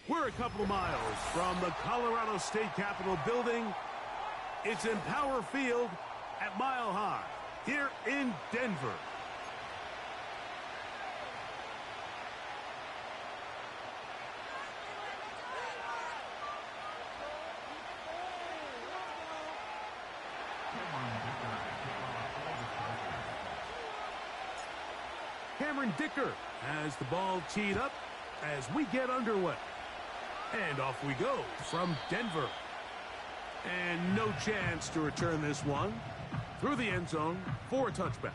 We're a couple of miles from the Colorado State Capitol building. It's Empower Field at Mile High here in Denver. Cameron Dicker has the ball teed up as we get underway. And off we go from Denver. And no chance to return this one through the end zone for a touchback.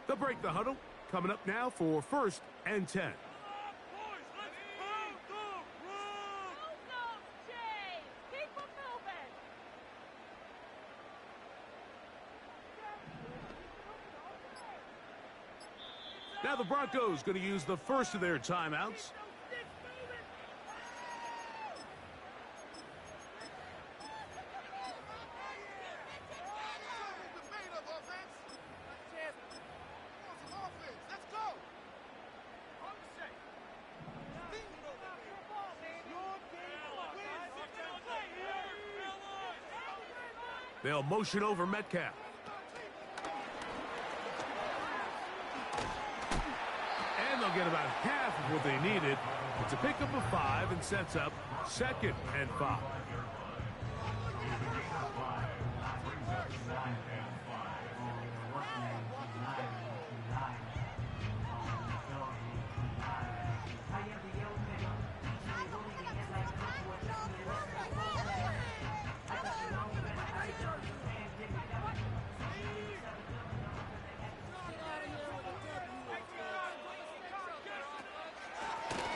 They'll break the huddle. Coming up now for 1st and 10. Now the Broncos going to use the first of their timeouts. They'll motion over Metcalf. And they'll get about half of what they needed. It's a pickup of 5 and sets up 2nd and 5.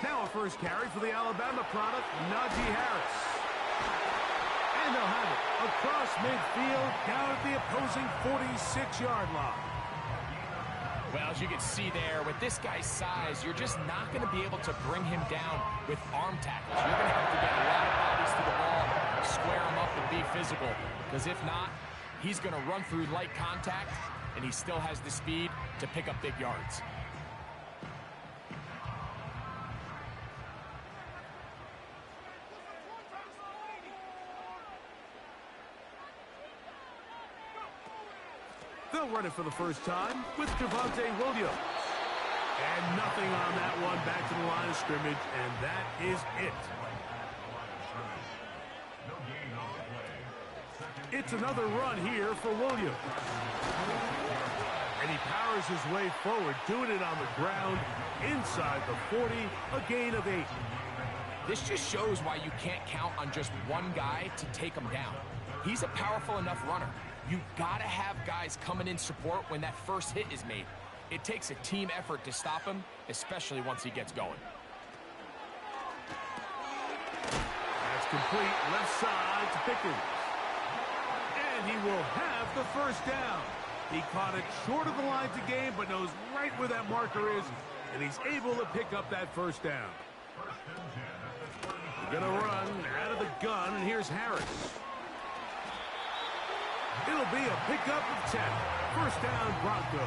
Now a first carry for the Alabama product, Najee Harris. And they'll have it across midfield down at the opposing 46-yard line. Well, as you can see there, with this guy's size, you're just not going to be able to bring him down with arm tackles. You're going to have to get a lot of bodies to the ball, square him up, and be physical. Because if not, he's going to run through light contact, and he still has the speed to pick up big yards. They'll run it for the first time with Javonte Williams. And nothing on that one, back to the line of scrimmage, and that is it. It's another run here for Williams. And he powers his way forward, doing it on the ground inside the 40, a gain of 8. This just shows why you can't count on just one guy to take him down. He's a powerful enough runner. You gotta have guys coming in support when that first hit is made. It takes a team effort to stop him, especially once he gets going. That's complete left side to Pickens. And he will have the first down. He caught it short of the line to gain, but knows right where that marker is, and he's able to pick up that first down. They're gonna run out of the gun, and here's Harris. It'll be a pickup of 10. First down, Broncos.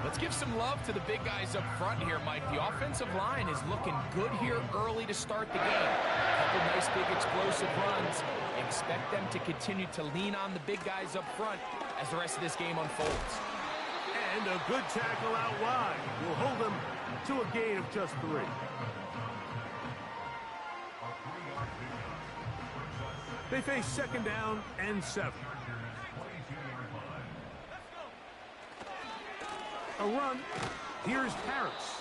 Let's give some love to the big guys up front here, Mike. The offensive line is looking good here early to start the game. A couple nice big explosive runs. Expect them to continue to lean on the big guys up front as the rest of this game unfolds. And a good tackle out wide will hold them to a gain of just 3. They face 2nd down and 7. A run. Here's Harris.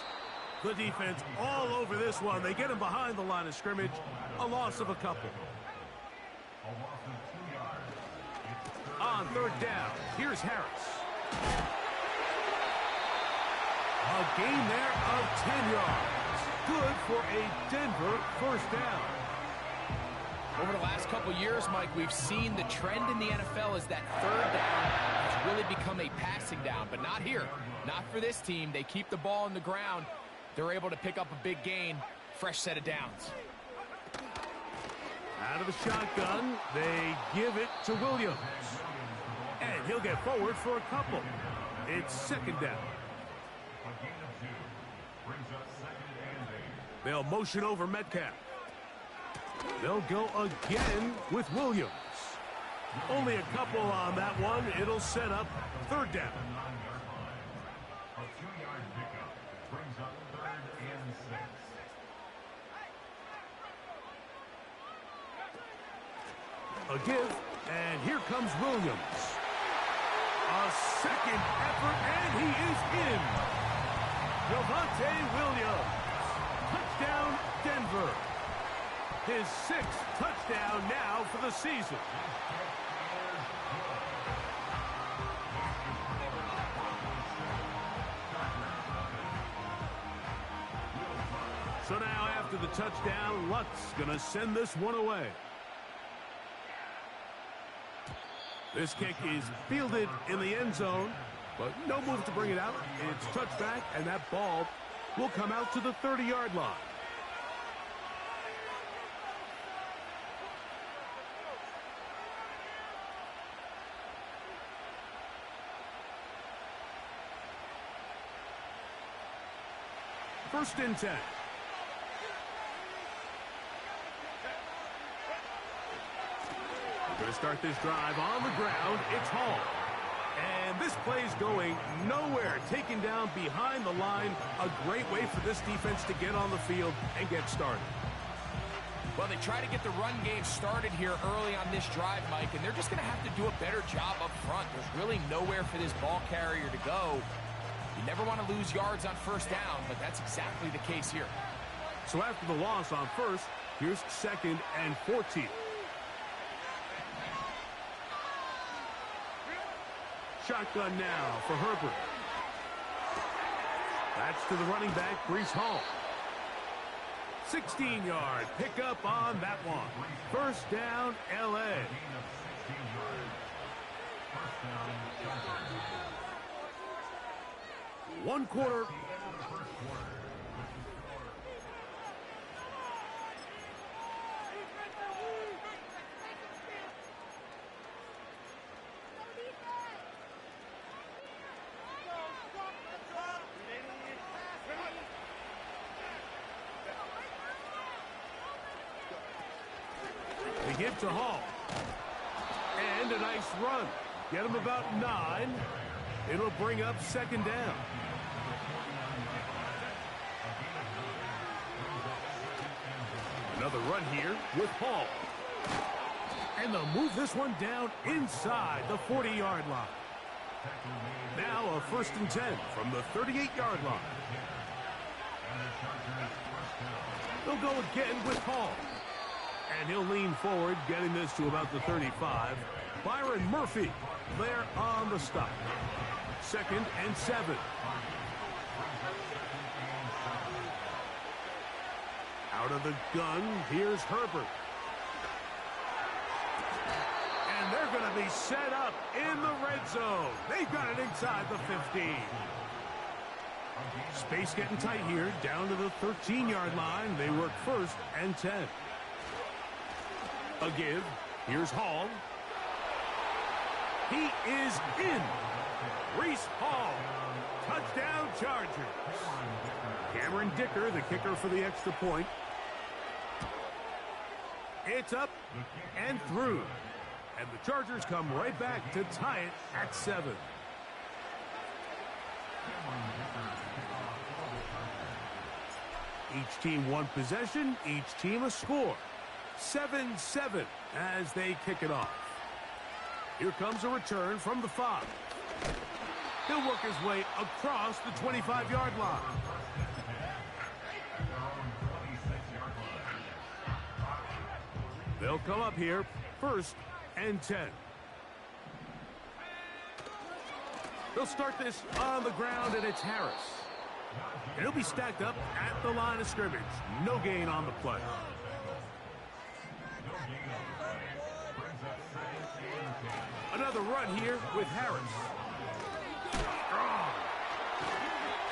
The defense all over this one. They get him behind the line of scrimmage. A loss of a couple. On 3rd down, here's Harris. A A gain there of 10 yards. Good for a Denver first down. Over the last couple years, Mike, we've seen the trend in the NFL is that third down has really become a passing down, but not here. Not for this team. They keep the ball on the ground. They're able to pick up a big gain. Fresh set of downs. Out of the shotgun, they give it to Williams. And he'll get forward for a couple. It's second down. They'll motion over Metcalf. They'll go again with Williams. Only a couple on that one. It'll set up third down. A 2-yard pickup brings up 3rd and 6. A give, and here comes Williams. A second effort, and he is in. Javonte Williams. Touchdown, Denver. His 6th touchdown now for the season. So now after the touchdown, Luck's going to send this one away. This kick is fielded in the end zone, but no move to bring it out. It's touchback, and that ball will come out to the 30-yard line. First and 10. Going to start this drive on the ground. It's Hall. And this play's going nowhere. Taken down behind the line. A great way for this defense to get on the field and get started. Well, they try to get the run game started here early on this drive, Mike, and they're just going to have to do a better job up front. There's really nowhere for this ball carrier to go. You never want to lose yards on first down, but that's exactly the case here. So after the loss on first, here's 2nd and 14. Shotgun now for Herbert. That's to the running back, Breece Hall. 16-yard pickup on that one. First down, L.A. 1 quarter. They give to Hall. And a nice run. Get him about 9. It'll bring up second down. Another run here with Hall. And they'll move this one down inside the 40-yard line. Now a first and 10 from the 38-yard line. They'll go again with Hall. And he'll lean forward, getting this to about the 35. Byron Murphy there on the stop. 2nd and 7. Out of the gun, here's Herbert. And they're going to be set up in the red zone. They've got it inside the 15. Space getting tight here, down to the 13-yard line. They work 1st and 10. A give. Here's Hall. He is in. Breece Hall. Touchdown, Chargers. Cameron Dicker, the kicker for the extra point. It's up and through. And the Chargers come right back to tie it at 7. Each team one possession, each team a score. 7-7 as they kick it off. Here comes a return from the 5. He'll work his way across the 25-yard line. They'll come up here, 1st and 10. They'll start this on the ground, and it's Harris. And he'll be stacked up at the line of scrimmage. No gain on the play. Another run here with Harris. Strong.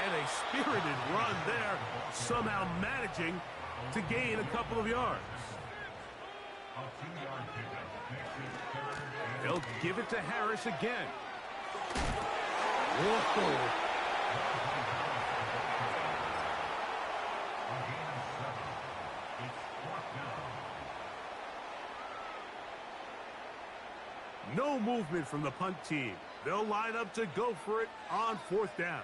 And a spirited run there, somehow managing to gain a couple of yards. They'll give it to Harris again. Whoa. No movement from the punt team. They'll line up to go for it on 4th down.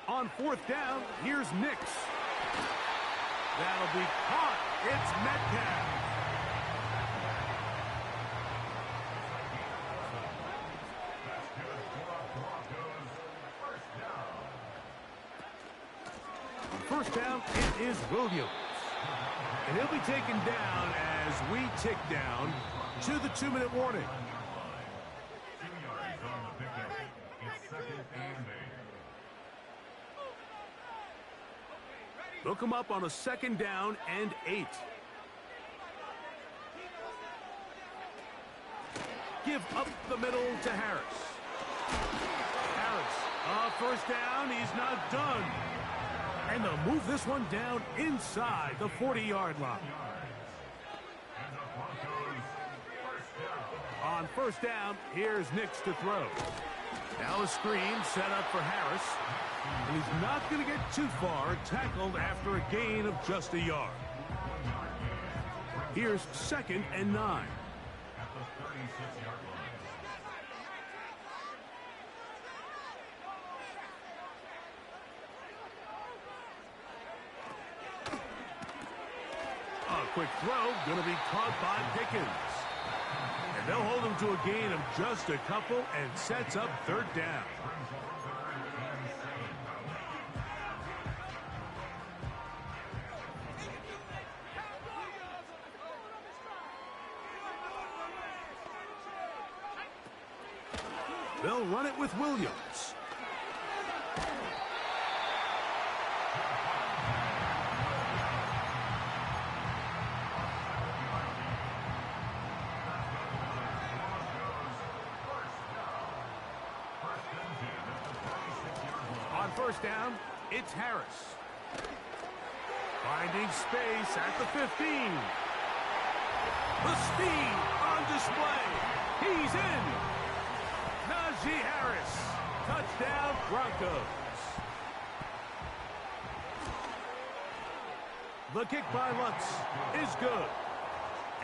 On 4th down, here's Nix. That'll be caught. It's Metcalf. First down, it is Williams. And he'll be taken down as we tick down to the 2-minute warning. 2 yards on the pickup. It's 2nd and 8. They'll come up on a 2nd down and 8. Give up the middle to Harris. Harris, first down, he's not done. And they'll move this one down inside the 40-yard line. On 1st down, here's Nix to throw. Now a screen set up for Harris. And he's not going to get too far, tackled after a gain of just a yard. Here's 2nd and 9. At the 36-yard line. Quick throw, going to be caught by Pickens. And they'll hold him to a gain of just a couple and sets up 3rd down. They'll run it with Williams. On 1st down, it's Harris. Finding space at the 15. The speed on display. He's in. Najee Harris. Touchdown, Broncos. The kick by Lutz is good.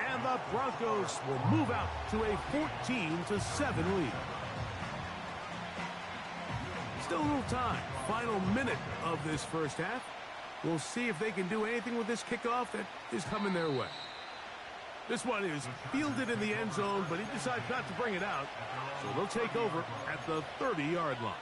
And the Broncos will move out to a 14-7 lead. Still a little time. Final minute of this first half. We'll see if they can do anything with this kickoff that is coming their way. This one is fielded in the end zone, but he decides not to bring it out. So they'll take over at the 30-yard line.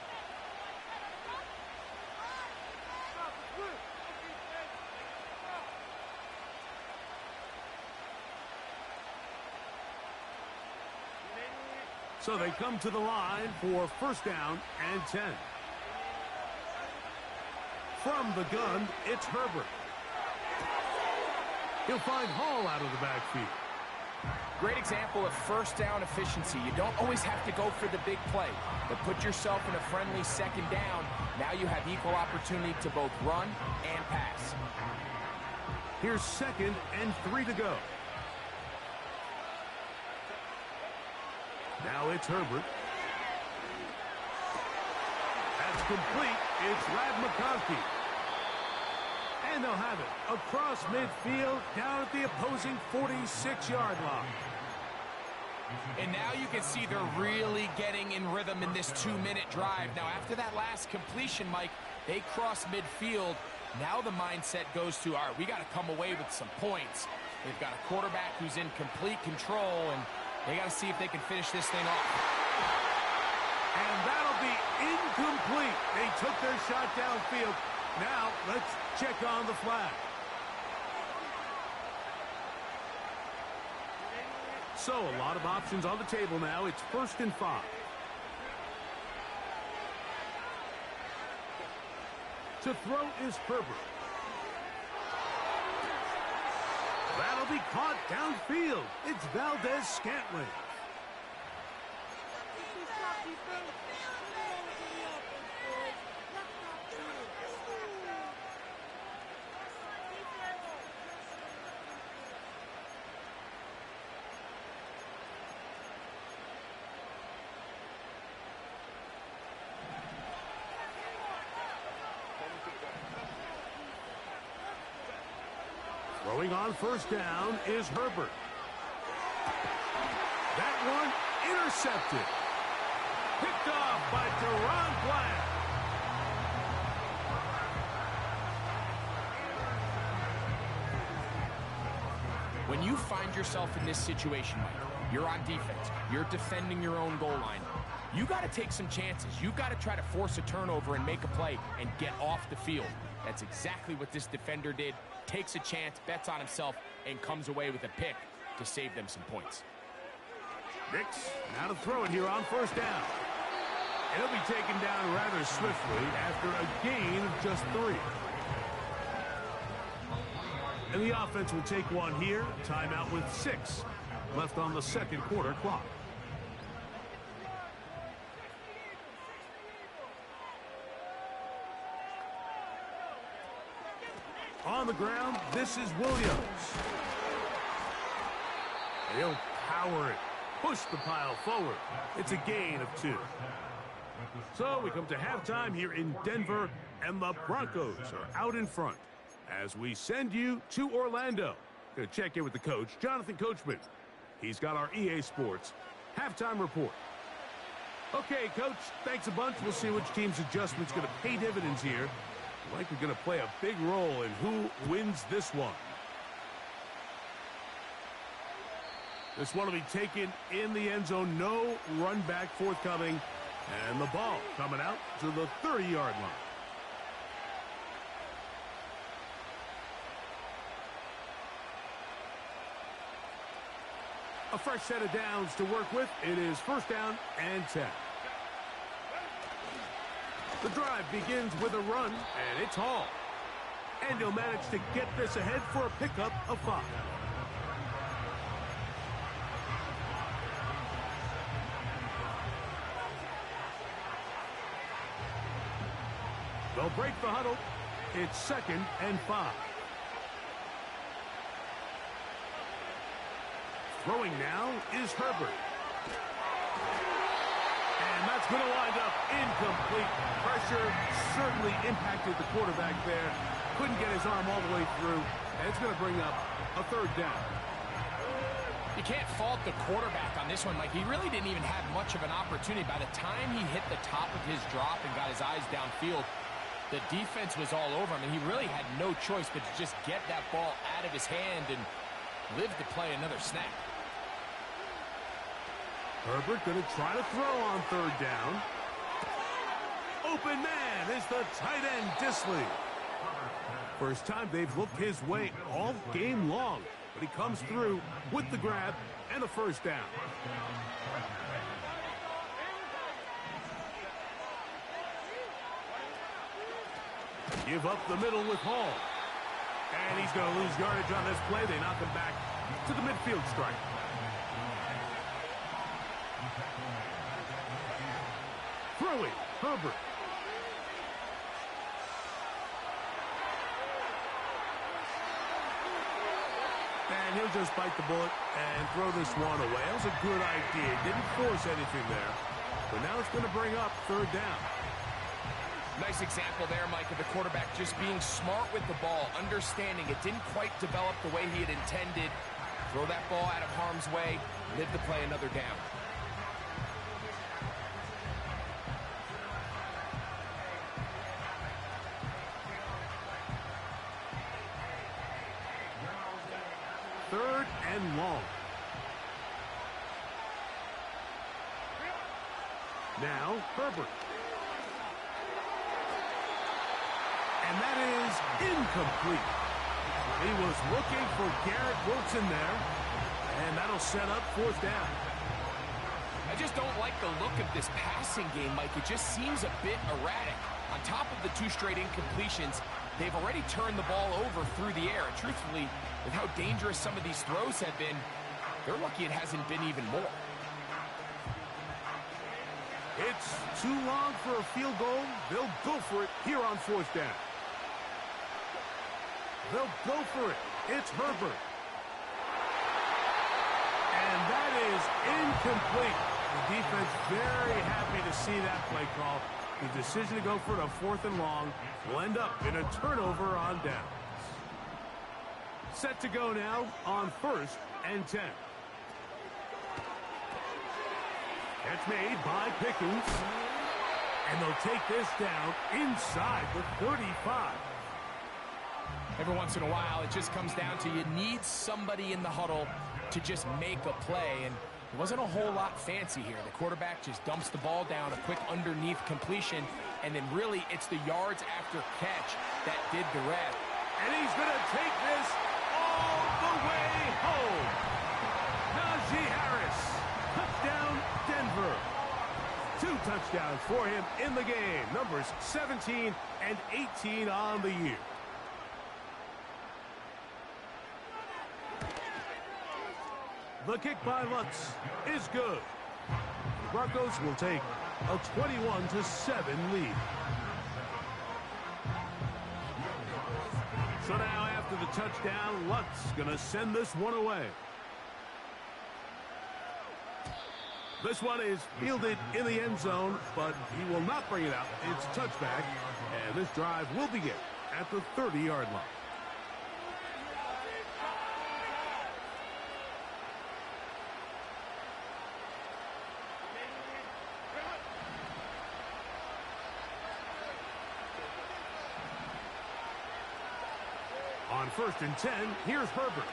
So they come to the line for 1st down and 10. From the gun, it's Herbert. He'll find Hall out of the backfield. Great example of 1st down efficiency. You don't always have to go for the big play, but put yourself in a friendly 2nd down. Now you have equal opportunity to both run and pass. Here's 2nd and 3 to go. Now it's Herbert. That's complete. It's Ladd McConkey. And they'll have it across midfield down at the opposing 46-yard line. And now you can see they're really getting in rhythm in this 2-minute drive. Now, after that last completion, Mike, they cross midfield. Now the mindset goes to, all right, we got to come away with some points. They've got a quarterback who's in complete control, and they got to see if they can finish this thing off. And that'll be incomplete. They took their shot downfield. Now, let's check on the flag. So a lot of options on the table now. It's 1st and 5. To throw is Herbert. That'll be caught downfield. It's Valdez-Scantling. Throwing on 1st down is Herbert. That one intercepted. Picked off by Deron Bland. When you find yourself in this situation, Mike, you're on defense, you're defending your own goal line, you got to take some chances. You got to try to force a turnover and make a play and get off the field. That's exactly what this defender did. Takes a chance, bets on himself, and comes away with a pick to save them some points. Nix, now to throw it here on 1st down. It'll be taken down rather swiftly after a gain of just 3. And the offense will take one here. Timeout with 6 left on the 2nd quarter clock. On the ground, this is Williams. He'll power it. Push the pile forward. It's a gain of 2. So we come to halftime here in Denver, and the Broncos are out in front as we send you to Orlando. Going to check in with the coach, Jonathan Coachman. He's got our EA Sports halftime report. Okay, Coach, thanks a bunch. We'll see which team's adjustment's going to pay dividends here. Likely going to play a big role in who wins this one. This one will be taken in the end zone. No run back forthcoming. And the ball coming out to the 30-yard line. A fresh set of downs to work with. It is 1st down and 10. The drive begins with a run, and it's Hall. And he'll manage to get this ahead for a pickup of 5. They'll break the huddle. It's 2nd and 5. Throwing now is Herbert. And that's going to wind up incomplete. Pressure certainly impacted the quarterback there. Couldn't get his arm all the way through. And it's going to bring up a 3rd down. You can't fault the quarterback on this one, Mike. He really didn't even have much of an opportunity. By the time he hit the top of his drop and got his eyes downfield, the defense was all over him, and he really had no choice but to just get that ball out of his hand and live to play another snap. Herbert going to try to throw on 3rd down. Open man is the tight end, Dissly. First time they've looked his way all game long, but he comes through with the grab and a 1st down. Give up the middle with Hall. And he's going to lose yardage on this play. They knock him back to the midfield stripe. Throwing, Herbert. And he'll just bite the bullet and throw this one away. That was a good idea. Didn't force anything there. But now it's going to bring up 3rd down. Nice example there, Mike, of the quarterback just being smart with the ball, understanding it didn't quite develop the way he had intended. Throw that ball out of harm's way, live to play another down. Third and long. Now, Herbert. And that is incomplete. He was looking for Garrett Wilson there. And that'll set up fourth down. I just don't like the look of this passing game, Mike. It just seems a bit erratic. On top of the 2 straight incompletions, they've already turned the ball over through the air. And truthfully, with how dangerous some of these throws have been, they're lucky it hasn't been even more. It's too long for a field goal. They'll go for it here on fourth down. They'll go for it. It's Herbert. And that is incomplete. The defense very happy to see that play call. The decision to go for it on 4th and long will end up in a turnover on downs. Set to go now on 1st and 10. Catch made by Pickens. And they'll take this down inside the 35. Every once in a while, it just comes down to you need somebody in the huddle to just make a play. And it wasn't a whole lot fancy here. The quarterback just dumps the ball down, a quick underneath completion, and then really it's the yards after catch that did the rest. And he's going to take this all the way home. Najee Harris, touchdown Denver. 2 touchdowns for him in the game. Numbers 17 and 18 on the year. The kick by Lutz is good. The Broncos will take a 21-7 lead. So now after the touchdown, Lutz going to send this one away. This one is fielded in the end zone, but he will not bring it out. It's a touchback, and this drive will begin at the 30-yard line. On 1st and 10, here's Herbert.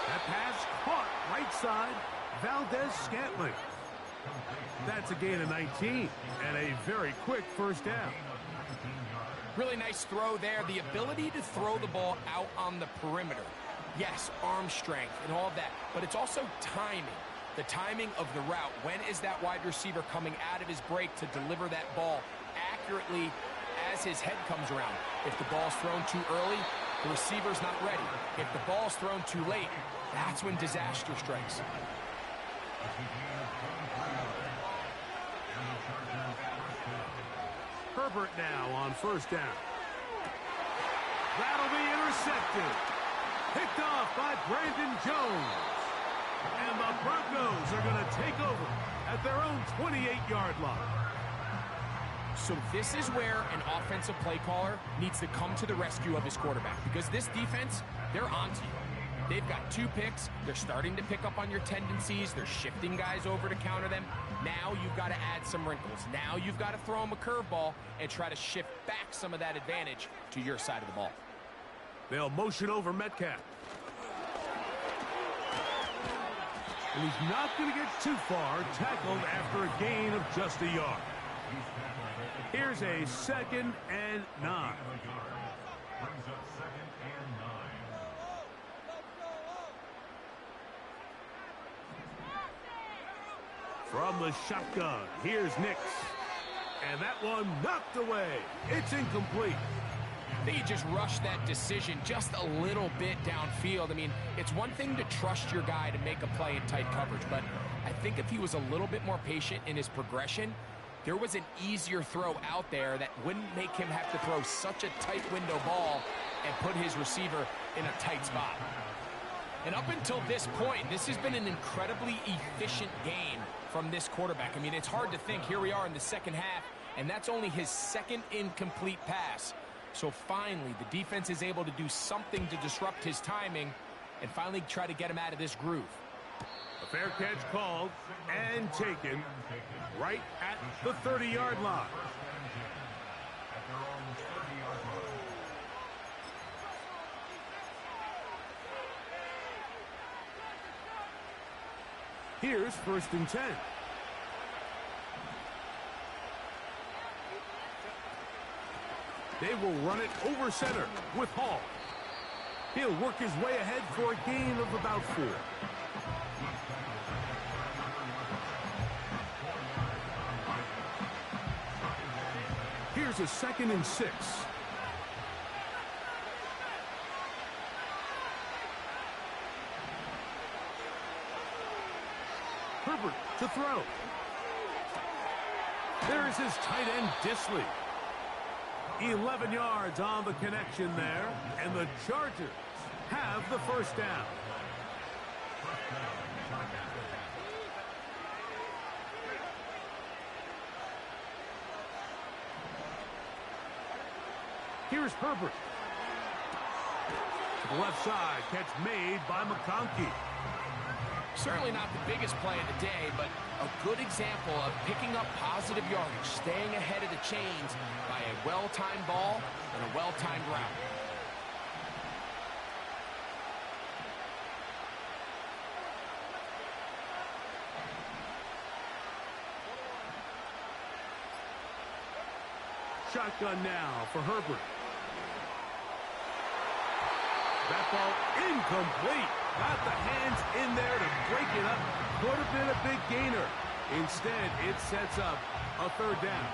That pass caught right side, Valdez-Scantling. That's a gain of 19 and a very quick first down. Really nice throw there. The ability to throw the ball out on the perimeter. Yes, arm strength and all of that, but it's also timing. The timing of the route. When is that wide receiver coming out of his break to deliver that ball accurately as his head comes around? If the ball's thrown too early, the receiver's not ready. If the ball's thrown too late, that's when disaster strikes. Herbert now on 1st down. That'll be intercepted. Picked off by Brandon Jones. And the Broncos are going to take over at their own 28-yard line. So this is where an offensive play caller needs to come to the rescue of his quarterback, because this defense, they're onto you. They've got 2 picks. They're starting to pick up on your tendencies. They're shifting guys over to counter them. Now you've got to add some wrinkles. Now you've got to throw them a curveball and try to shift back some of that advantage to your side of the ball. They'll motion over Metcalf. And he's not going to get too far, tackled after a gain of just a yard. Here's a 2nd and 9. Brings up 2nd and 9. From the shotgun, here's Nix. And that one knocked away. It's incomplete. I think he just rushed that decision just a little bit downfield. I mean, it's one thing to trust your guy to make a play in tight coverage, but I think if he was a little bit more patient in his progression, there was an easier throw out there that wouldn't make him have to throw such a tight window ball and put his receiver in a tight spot. And up until this point, this has been an incredibly efficient game from this quarterback. I mean, it's hard to think. Here we are in the second half, and that's only his 2nd incomplete pass. So finally, the defense is able to do something to disrupt his timing and finally try to get him out of this groove. A fair catch called and taken right at the 30-yard line. At their own 30-yard line. Here's 1st and 10. They will run it over center with Hall. He'll work his way ahead for a gain of about 4. Here's a 2nd and 6. Herbert to throw. There's his tight end, Dissly. 11 yards on the connection there, and the Chargers have the first down. Here's Herbert. To the left side, catch made by McConkey. Certainly not the biggest play of the day, but a good example of picking up positive yardage, staying ahead of the chains by a well-timed ball and a well-timed route. Shotgun now for Herbert. That ball incomplete. Got the hands in there to break it up. Could have been a big gainer. Instead, it sets up a 3rd down.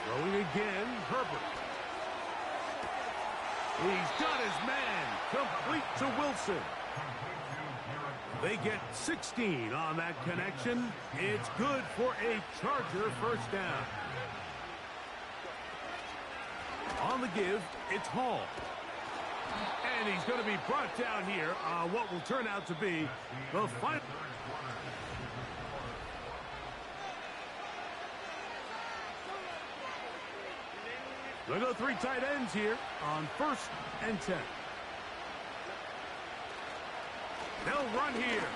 Throwing again, Herbert. He's got his man. Complete to Wilson. They get 16 on that connection. It's good for a Charger first down. On the give, it's Hall. And he's going to be brought down here on what will turn out to be the final. They'll go 3 tight ends here on 1st and 10. They'll run here.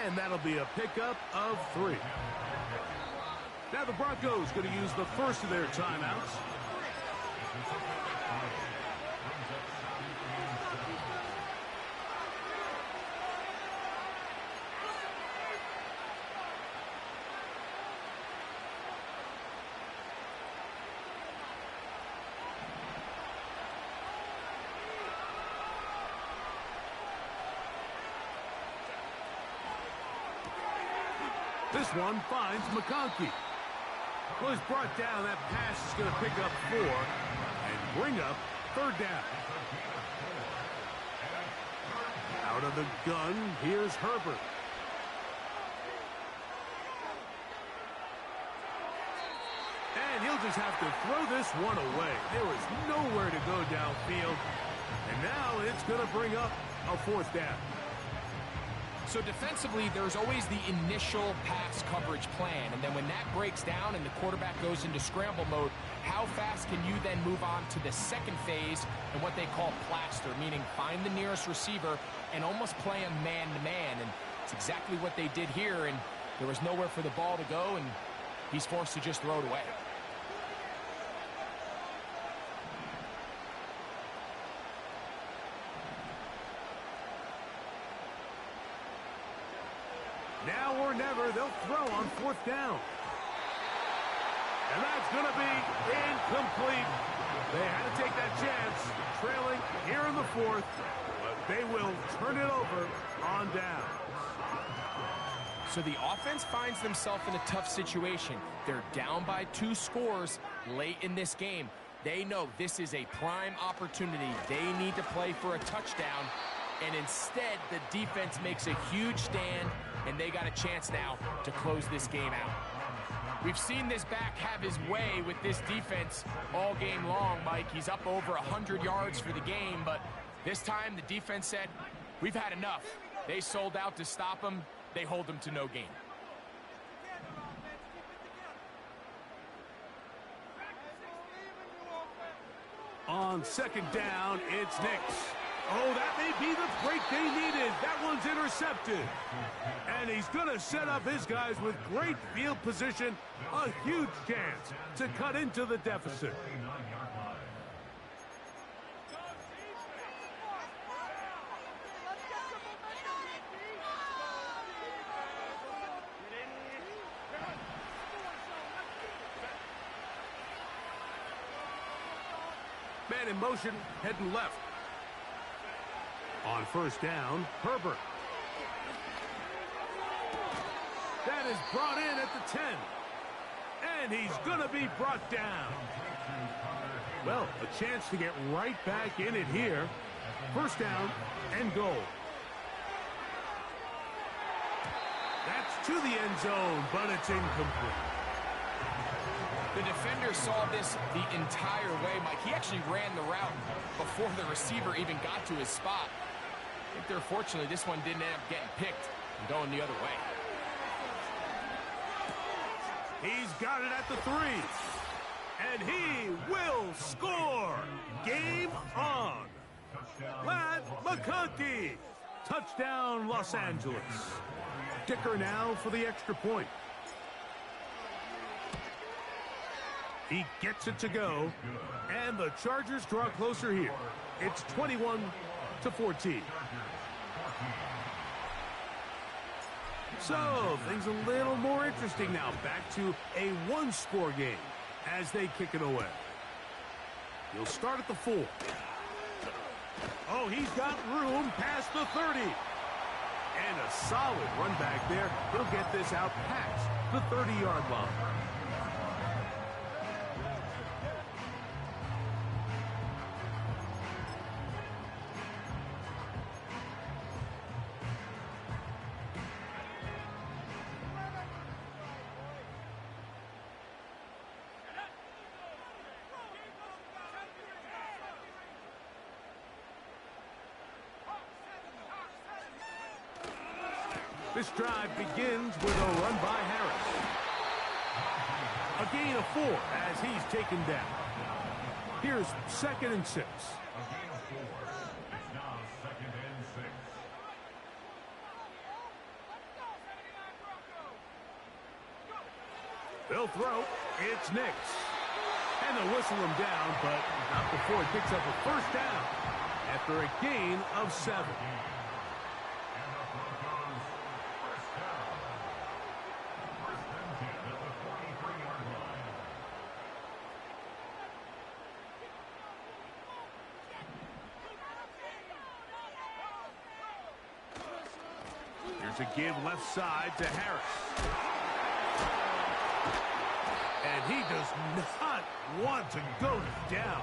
And that'll be a pickup of 3. Now the Broncos going to use the first of their timeouts. This one finds McConkey. Well, he's brought down. That pass is going to pick up 4 and bring up 3rd down. Out of the gun, here's Herbert. And he'll just have to throw this one away. There was nowhere to go downfield. And now it's going to bring up a 4th down. So defensively, there's always the initial pass coverage plan, and then when that breaks down and the quarterback goes into scramble mode, how fast can you then move on to the second phase and what they call plaster, meaning find the nearest receiver and almost play him man-to-man, and it's exactly what they did here, and there was nowhere for the ball to go, and he's forced to just throw it away. Now or never, they'll throw on 4th down. And that's going to be incomplete. They had to take that chance, trailing here in the 4th, but they will turn it over on down. So the offense finds themselves in a tough situation. They're down by 2 scores late in this game. They know this is a prime opportunity. They need to play for a touchdown. And instead, the defense makes a huge stand, and they got a chance now to close this game out. We've seen this back have his way with this defense all game long, Mike. He's up over 100 yards for the game, but this time the defense said, we've had enough. They sold out to stop him. They hold him to no gain. On 2nd down, it's Nix. Oh, that may be the break they needed. That one's intercepted. And he's going to set up his guys with great field position. A huge chance to cut into the deficit. Man in motion, heading left. On first down, Herbert. That is brought in at the 10. And he's going to be brought down. Well, a chance to get right back in it here. First down and goal. That's to the end zone, but it's incomplete. The defender saw this the entire way, Mike. He actually ran the route before the receiver even got to his spot. I think they're fortunately this one didn't end up getting picked and going the other way. He's got it at the 3. And he will score. Game on. Ladd McConkey. Touchdown, Los Angeles. Dicker now for the extra point. He gets it to go. And the Chargers draw closer here. It's 21-14. So, things a little more interesting now. Back to a one-score game as they kick it away. He'll start at the 4. Oh, he's got room past the 30. And a solid run back there. He'll get this out past the 30-yard line. This drive begins with a run by Harris. A gain of 4 as he's taken down. Here's 2nd and 6. A gain of 4. It's now 2nd and 6. They'll throw. It's Nix. And they'll whistle him down, but not before he picks up a first down after a gain of 7. To give left side to Harris. And he does not want to go down.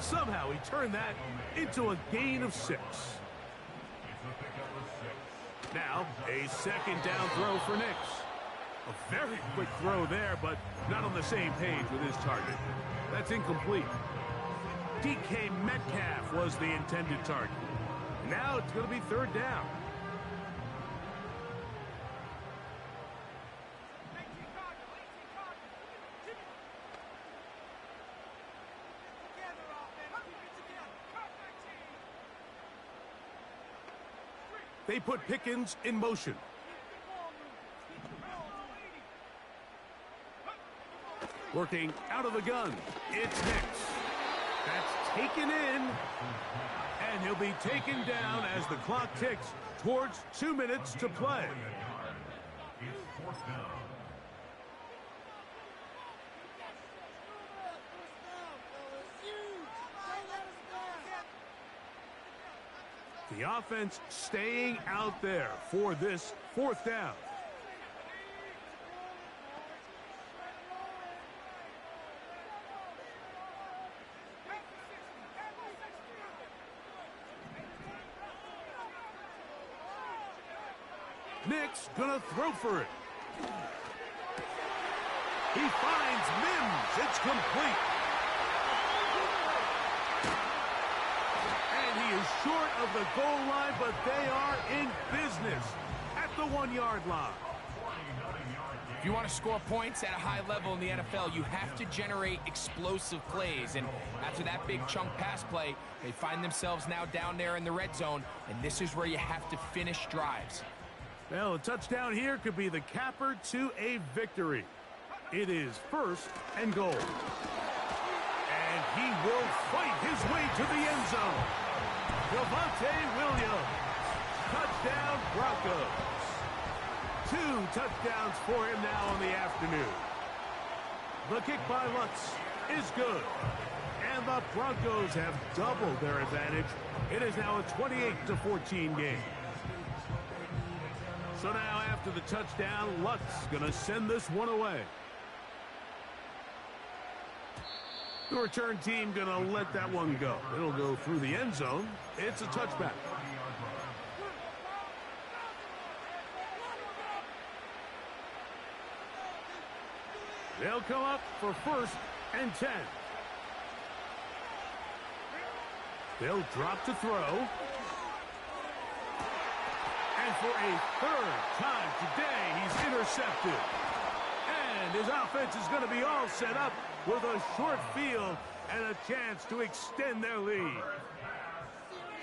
Somehow he turned that into a gain of 6. Now a 2nd down throw for Nix. A very quick throw there, but not on the same page with his target. That's incomplete. DK Metcalf was the intended target. Now it's going to be 3rd down. They put Pickens in motion. Working out of the gun. It's Nix. That's taken in. And he'll be taken down as the clock ticks towards 2 minutes to play. It's 4th down. The offense staying out there for this 4th down. Nix gonna throw for it. He finds Mims. It's complete. He is short of the goal line, but they are in business at the 1-yard line. If you want to score points at a high level in the NFL, you have to generate explosive plays. And after that big chunk pass play, they find themselves now down there in the red zone, and this is where you have to finish drives. Well, a touchdown here could be the capper to a victory. It is 1st and goal. And he will fight his way to the end zone. Javonte Williams. Touchdown Broncos. 2 touchdowns for him now on the afternoon. The kick by Lutz is good. And the Broncos have doubled their advantage. It is now a 28-14 game. So now after the touchdown, Luck's going to send this one away. The return team going to let that one go. It'll go through the end zone. It's a touchback. They'll come up for 1st and 10. They'll drop to throw. And for a 3rd time today, he's intercepted. And his offense is going to be all set up with a short field and a chance to extend their lead.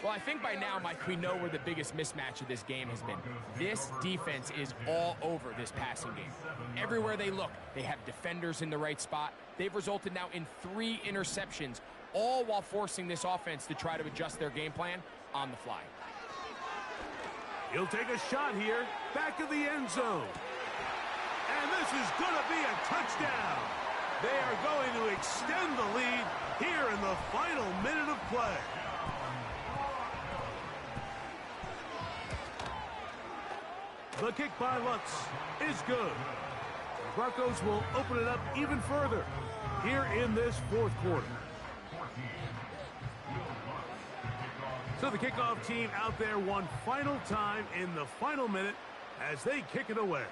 Well, I think by now, Mike, we know where the biggest mismatch of this game has been. This defense is all over this passing game. Everywhere they look, they have defenders in the right spot. They've resulted now in 3 interceptions, all while forcing this offense to try to adjust their game plan on the fly. He'll take a shot here, back of the end zone. And this is going to be a touchdown. They are going to extend the lead here in the final minute of play. The kick by Lutz is good. The Broncos will open it up even further here in this 4th quarter. So the kickoff team out there one final time in the final minute as they kick it away.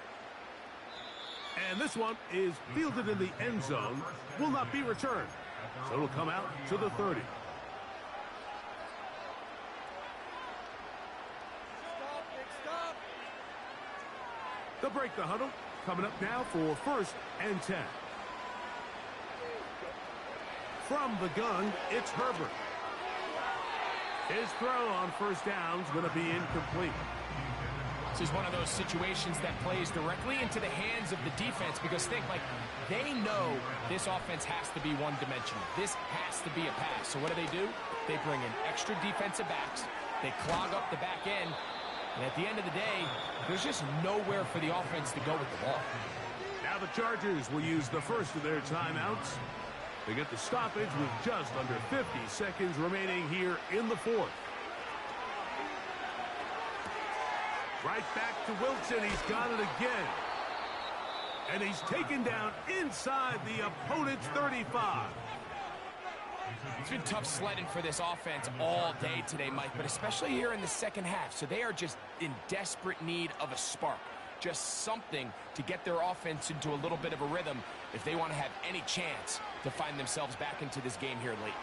And this one is fielded in the end zone, will not be returned. So it'll come out to the 30. They'll break the huddle. Coming up now for 1st and 10. From the gun, it's Herbert. His throw on 1st down is going to be incomplete. This is one of those situations that plays directly into the hands of the defense because think, like, they know this offense has to be one-dimensional. This has to be a pass. So what do? They bring in extra defensive backs. They clog up the back end. And at the end of the day, there's just nowhere for the offense to go with the ball. Now the Chargers will use the first of their timeouts. They get the stoppage with just under 50 seconds remaining here in the 4th. Right back to Wilson. He's got it again. And he's taken down inside the opponent's 35. It's been tough sledding for this offense all day today, Mike, but especially here in the second half. So they are just in desperate need of a spark. Just something to get their offense into a little bit of a rhythm if they want to have any chance to find themselves back into this game here late.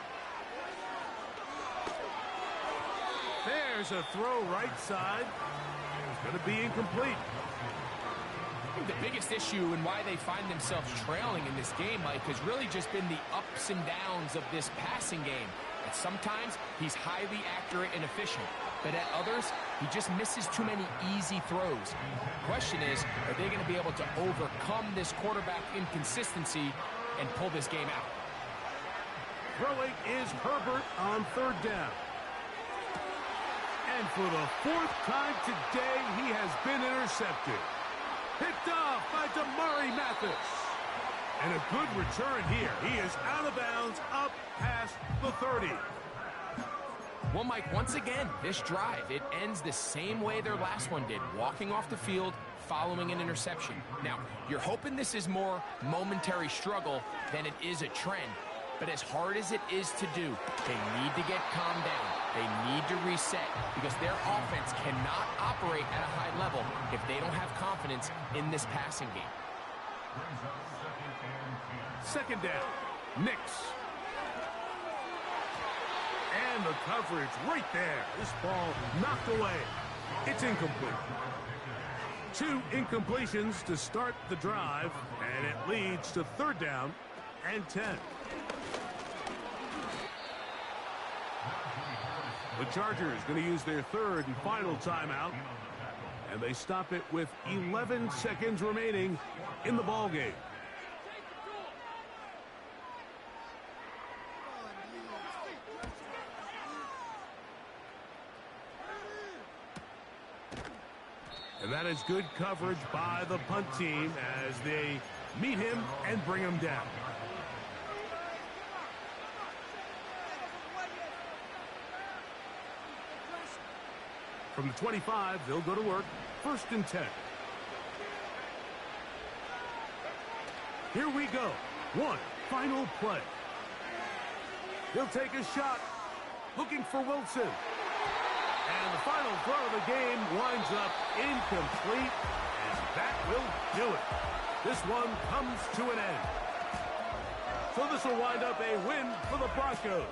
There's a throw right side. It's going to be incomplete. I think the biggest issue and why they find themselves trailing in this game, Mike, has really just been the ups and downs of this passing game. And sometimes he's highly accurate and efficient, but at others, he just misses too many easy throws. The question is, are they going to be able to overcome this quarterback inconsistency and pull this game out? Throwing is Herbert on 3rd down. And for the 4th time today, he has been intercepted. Picked off by Damari Mathis. And a good return here. He is out of bounds up past the 30. Well, Mike, once again, this drive, it ends the same way their last one did, walking off the field following an interception. Now, you're hoping this is more momentary struggle than it is a trend. But as hard as it is to do, they need to get calmed down. They need to reset because their offense cannot operate at a high level if they don't have confidence in this passing game. 2nd down. Nix. And the coverage right there. This ball knocked away. It's incomplete. 2 incompletions to start the drive, and it leads to 3rd down and 10. The Chargers going to use their 3rd and final timeout, and they stop it with 11 seconds remaining in the ball game. And that is good coverage by the punt team as they meet him and bring him down. From the 25, they'll go to work. 1st and 10. Here we go. Final play. He'll take a shot. Looking for Wilson. And the final throw of the game winds up incomplete. And that will do it. This one comes to an end. So this will wind up a win for the Broncos.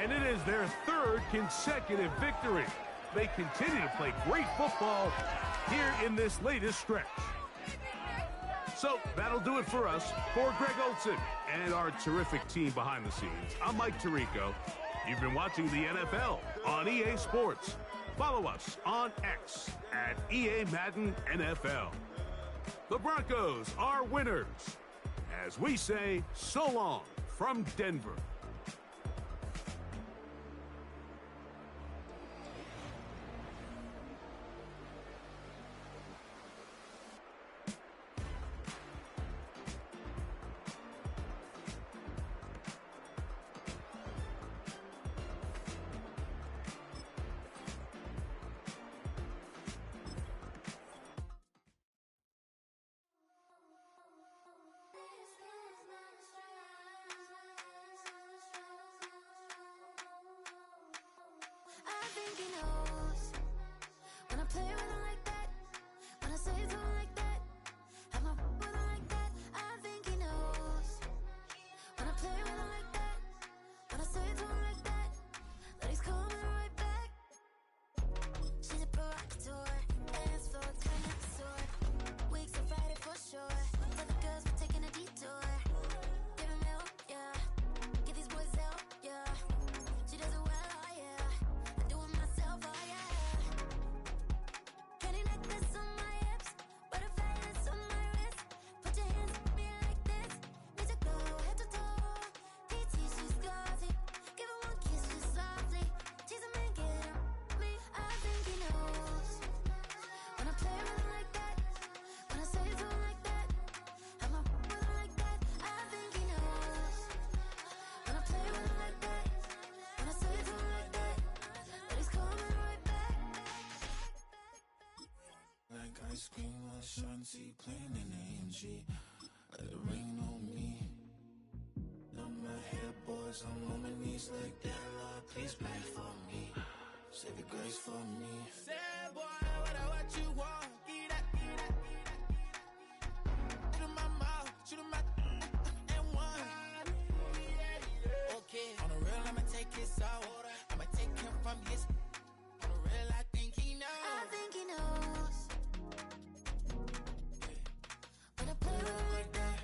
And it is their 3rd consecutive victory. They continue to play great football here in this latest stretch. So that'll do it for us. For Greg Olsen and our terrific team behind the scenes, I'm Mike Tirico. You've been watching the NFL on EA Sports. Follow us on X at EA Madden NFL. The Broncos are winners. As we say, so long from Denver. I think he knows when I play with him like that, when I say to him like that, have my with him like that. I think he knows when I play with him like that, when I say to him like that, that he's coming right back. She's a provocateur, dance floor kind of sore. Weeks on Friday for sure. Tell the girls we're taking a detour. Give him help, yeah. Get these boys out, yeah. She does it well, oh yeah. Myself, oh yeah. Candy necklace on my hips, butterflies on my wrist. Put your hands on me like this. Need to go head to toe. TT, she's gauzy. Give her one kiss just softly. Tease him and get him me. I think he knows when I play with him like that, when I say to him like that, have my with him like that. I think he knows when I play with him like that, when I say to him like that, that he's coming right back. Like ice cream on Shanty, playing in AMG. Let it rain on me. On my head, boys, I'm on my knees like that. Lord, please pray for me. Save your grace for me. Say, boy, what you want? Get that, get that, get that. Shoot in my mouth, shoot in my and one. Okay, on the real, I'ma take his out. I'ma take him from his. On the real, I think he knows. I think he knows when I play with him like that.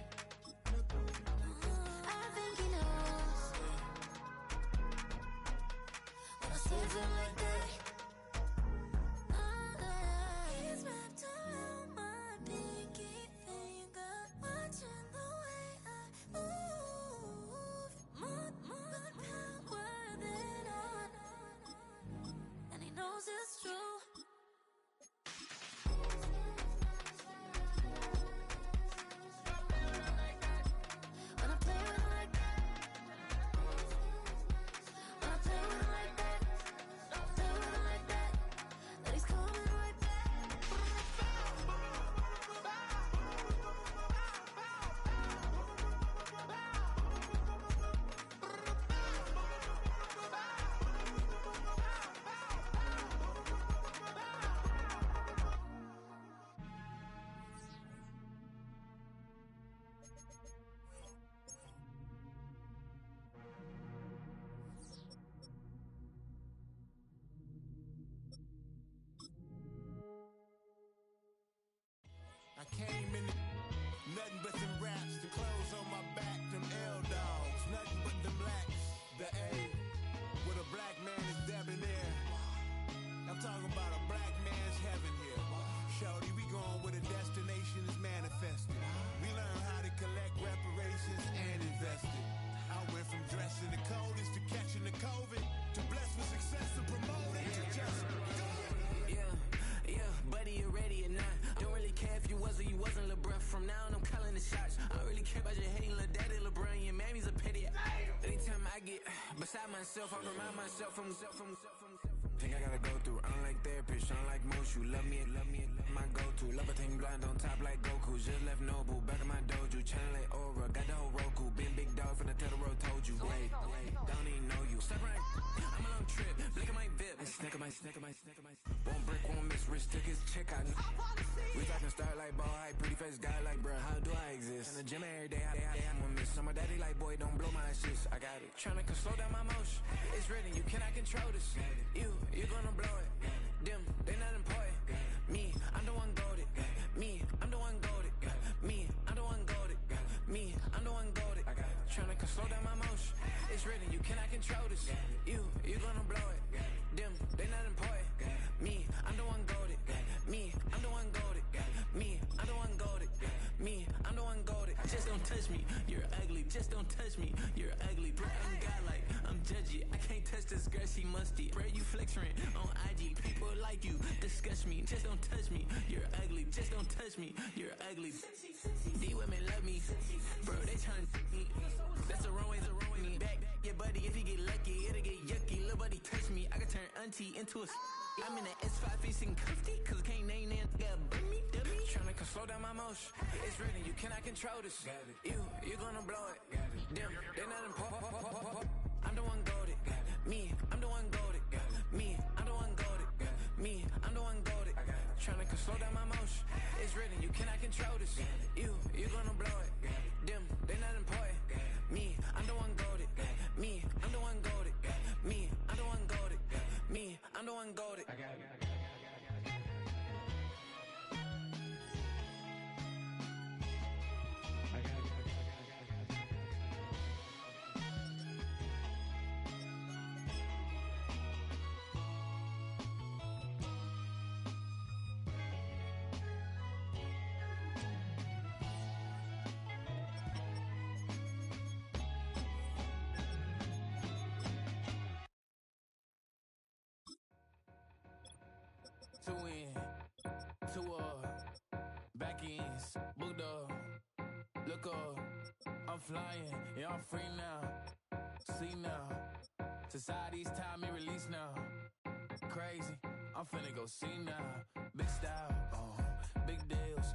I think he knows when I say to him like that. He's wrapped around my pinky finger, watching the way I move. More power than on, and he knows it's true. When I play with him like that, when I play with him like that, play with him like that, that he's coming right back. I came in nothing but them raps, the clothes on my back, them L-dogs, nothing but them blacks. The A, with a black man is debonair. I'm talking about a black man's heaven here. Shorty, we going where the destination is manifested. We learn how to collect reparations and invest it. I went from dressing the coldest to catching the COVID, to blessed with success and promoted to just go. Yeah, buddy, you ready or not? Don't really care if you was or you wasn't LeBron. From now on, I'm calling the shots. I don't really care about your hating little daddy LeBron. Your mammy's a pity. Anytime I get beside myself, I remind myself from. Think I gotta go through, I don't like that. therapist, unlike most. You love me, my go-to. Love a thing blind on top like Goku. Just left Noble, back in my dojo. Channel like Aura, got the whole Roku. Been big dog from the Totoro, told you. Wait, don't even know you. Step right, I'm a long trip. Look at my VIP. Snack of my. Won't break, won't miss. Rich took his check out. We talking start like ball high, pretty face guy like bruh. How do I exist? In the gym every day, I'm a miss. Summer daddy like boy, don't blow my shit. I got it. Tryna slow down my motion. It's written, you cannot control this. You gonna blow it. Them, they not important. Me, I'm the one goated. Me, I'm the one goated. Me, I'm the one goated. Me, I'm the one goated. Tryna slow down my motion. It's written, you cannot control this. You gonna blow it. Them, they not important. Me, I'm the one goated. Me, I'm the one goated. Me, I'm the one goated. Me, I'm the one goated. Just don't touch me, you're ugly. Just don't touch me, you're ugly. Bro, I'm godlike, I'm judgy. I can't touch this girl, she musty. Bro, you flexing on IG. People like you disgust me. Just don't touch me, you're ugly. Just don't touch me, you're ugly. These women love me, bro, they tryna me. That's the wrong way, back your buddy. If you get lucky, it'll get yucky. Little buddy touch me, I can turn auntie into a I'm in the S5 facing comfy, cause can't name that burn me, dummy. Tryna slow down my motion. It's written, you cannot control this. You gonna blow it. Them, they're not important. I'm the one goated. Me, I'm the one goated. Me, I'm the one goated. Me, I'm the one goated. Tryna slow down my motion. It's written, you cannot control this. You gonna blow it. Them, they're not important. Me, I'm the one goated. Me, I'm the one goated. Me, I'm the one goated. Me, I'm the one goated. To win, to back ends, booked up, look up, I'm flying, yeah, I'm free now, see now, society's time me release now, crazy, I'm finna go see now, big style, big deals,